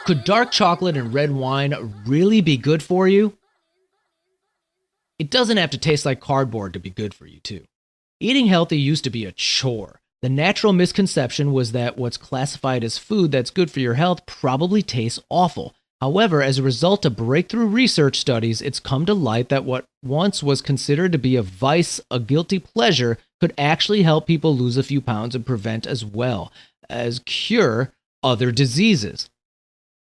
Could dark chocolate and red wine really be good for you? It doesn't have to taste like cardboard to be good for you, too. Eating healthy used to be a chore. The natural misconception was that what's classified as food that's good for your health probably tastes awful. However, as a result of breakthrough research studies, it's come to light that what once was considered to be a vice, a guilty pleasure, could actually help people lose a few pounds and prevent as well as cure other diseases.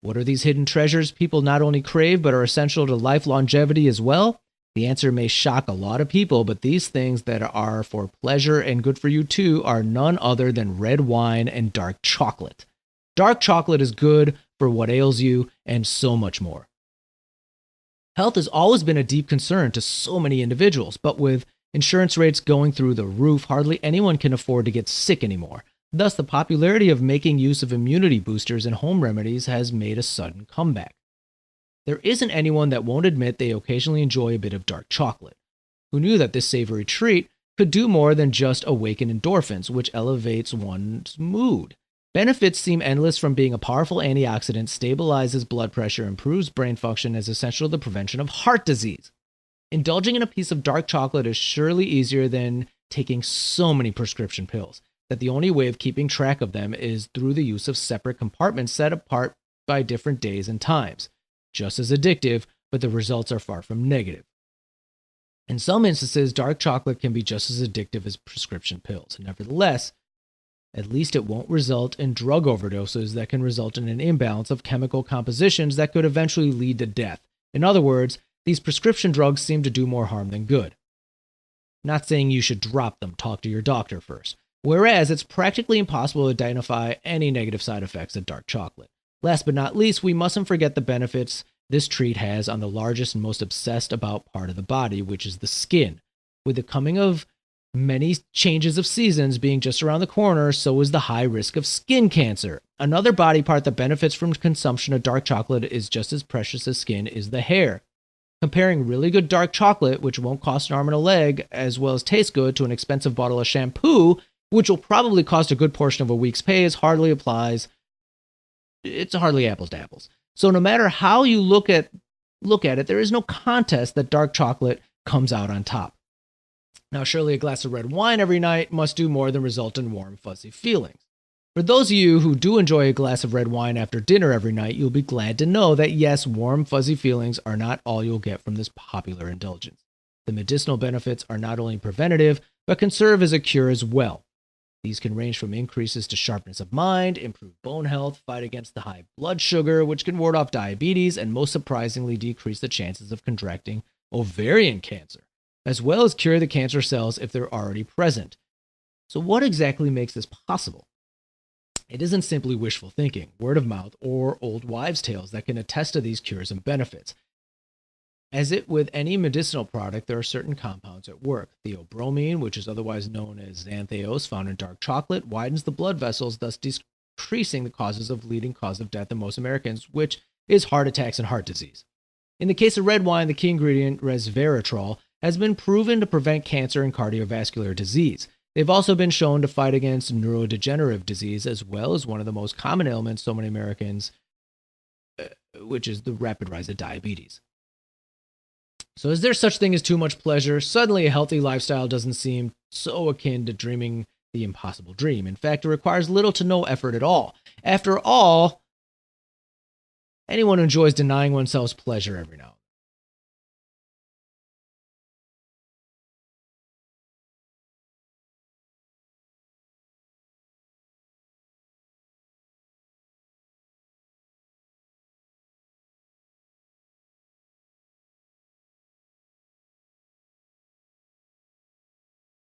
What are these hidden treasures people not only crave but are essential to life longevity as well? The answer may shock a lot of people, but these things that are for pleasure and good for you too are none other than red wine and dark chocolate. Dark chocolate is good for what ails you and so much more. Health has always been a deep concern to so many individuals, but with insurance rates going through the roof, hardly anyone can afford to get sick anymore. Thus, the popularity of making use of immunity boosters and home remedies has made a sudden comeback. There isn't anyone that won't admit they occasionally enjoy a bit of dark chocolate. Who knew that this savory treat could do more than just awaken endorphins, which elevates one's mood? Benefits seem endless, from being a powerful antioxidant, stabilizes blood pressure, improves brain function, as essential to the prevention of heart disease. Indulging in a piece of dark chocolate is surely easier than taking so many prescription pills, that the only way of keeping track of them is through the use of separate compartments set apart by different days and times. Just as addictive, but the results are far from negative. In some instances, dark chocolate can be just as addictive as prescription pills. Nevertheless, at least it won't result in drug overdoses that can result in an imbalance of chemical compositions that could eventually lead to death. In other words, these prescription drugs seem to do more harm than good. Not saying you should drop them, talk to your doctor first. Whereas it's practically impossible to identify any negative side effects of dark chocolate. Last but not least, we mustn't forget the benefits this treat has on the largest and most obsessed about part of the body, which is the skin. With the coming of many changes of seasons being just around the corner, so is the high risk of skin cancer. Another body part that benefits from consumption of dark chocolate is just as precious as skin is the hair. Comparing really good dark chocolate, which won't cost an arm and a leg, as well as taste good, to an expensive bottle of shampoo, which will probably cost a good portion of a week's pay, it's hardly apples to apples. So no matter how you look at it, there is no contest that dark chocolate comes out on top. Now, surely a glass of red wine every night must do more than result in warm, fuzzy feelings. For those of you who do enjoy a glass of red wine after dinner every night, you'll be glad to know that yes, warm, fuzzy feelings are not all you'll get from this popular indulgence. The medicinal benefits are not only preventative, but can serve as a cure as well. These can range from increases to sharpness of mind, improve bone health, fight against the high blood sugar, which can ward off diabetes, and most surprisingly decrease the chances of contracting ovarian cancer, as well as cure the cancer cells if they're already present. So what exactly makes this possible? It isn't simply wishful thinking, word of mouth, or old wives' tales that can attest to these cures and benefits. As with any medicinal product, there are certain compounds at work. Theobromine, which is otherwise known as xanthose, found in dark chocolate, widens the blood vessels, thus decreasing the causes of leading cause of death in most Americans, which is heart attacks and heart disease. In the case of red wine, the key ingredient, resveratrol, has been proven to prevent cancer and cardiovascular disease. They've also been shown to fight against neurodegenerative disease, as well as one of the most common ailments so many Americans, which is the rapid rise of diabetes. So is there such thing as too much pleasure? Suddenly a healthy lifestyle doesn't seem so akin to dreaming the impossible dream. In fact, it requires little to no effort at all. After all, anyone who enjoys denying oneself pleasure every now and then.